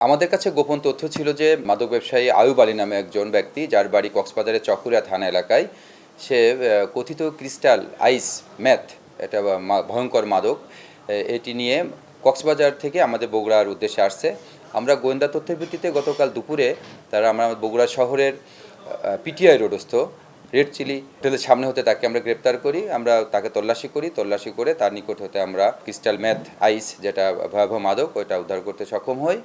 আমাদের কাছে গোপন তথ্য ছিল যে মাদক ব্যবসায়ী আয়ুব আলী নামে একজন ব্যক্তি, যার বাড়ি কক্সবাজারের চকরিয়া থানা এলাকায়, সে কথিত ক্রিস্টাল আইস ম্যাথ, এটা ভয়ঙ্কর মাদক, এটি নিয়ে কক্সবাজার থেকে আমাদের বগুড়ার উদ্দেশ্যে আসছে। আমরা গোয়েন্দা তথ্যের ভিত্তিতে গতকাল দুপুরে আমরা বগুড়া শহরের পিটিআই রোডস্থ রেড চিলি হোটেলের সামনে হতে তাকে আমরা গ্রেপ্তার করি। আমরা তাকে তল্লাশি করে তার নিকট হতে আমরা ক্রিস্টাল ম্যাথ আইস, যেটা ভয়াবহ মাদক, ওইটা উদ্ধার করতে সক্ষম হই।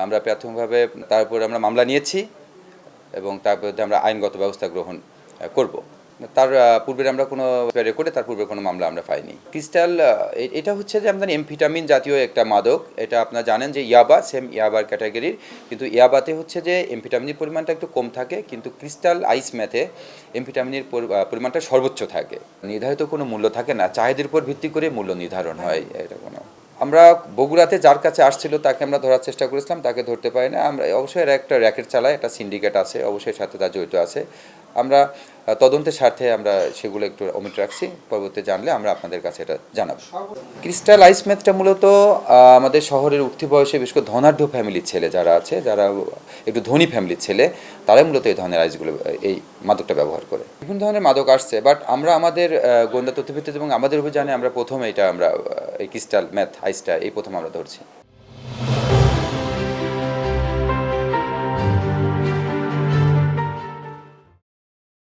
আমরা প্রাথমিকভাবে তার উপরে আমরা মামলা নিয়েছি এবং তার বিরুদ্ধে আমরা আইনগত ব্যবস্থা গ্রহণ করব। তার পূর্বের আমরা কোনো রেকর্ডে তার পূর্বে কোনো মামলা আমরা পাইনি। ক্রিস্টাল এটা হচ্ছে যে আমাদের এমফিটামিন জাতীয় একটা মাদক। এটা আপনারা জানেন যে ইয়াবা সেম ইয়াবার ক্যাটাগরির, কিন্তু ইয়াবাতে হচ্ছে যে এমফিটামিনের পরিমাণটা একটু কম থাকে, কিন্তু ক্রিস্টাল আইস ম্যাথে এমফিটামিনের পরিমাণটা সর্বোচ্চ থাকে। নির্ধারিত কোনো মূল্য থাকে না, চাহিদার উপর ভিত্তি করে মূল্য নির্ধারণ হয়। এটা কোনো আমরা বগুড়াতে যার কাছে আসছিল তাকে আমরা ধরার চেষ্টা করেছিলাম, তাকে ধরতে পারি না। আমরা অবশ্যই এরা একটা র্যাকেট চালায়, একটা সিন্ডিকেট আছে, অবশ্যই সাথে তার জড়িত আছে। আমরা তদন্তের স্বার্থে আমরা সেগুলো একটু অমিট রাখছি, পরবর্তী জানলে আমরা আপনাদের কাছে এটা জানাবো। ক্রিস্টাল আইস ম্যাথটা মূলত আমাদের শহরের উঠতি বয়সে বিশেষ করে ধনাঢ্য ফ্যামিলির ছেলে যারা আছে, যারা একটু ধনী ফ্যামিলির ছেলে, তারাই মূলত এই ধরনের আইসগুলো, এই মাদকটা ব্যবহার করে। বিভিন্ন ধরনের মাদক আসছে, বাট আমরা আমাদের গোয়েন্দা তথ্যভিত্তিতে এবং আমাদের অভিযানে আমরা প্রথম আমরা এই ক্রিস্টাল ম্যাথ আইসটা প্রথম আমরা ধরছি।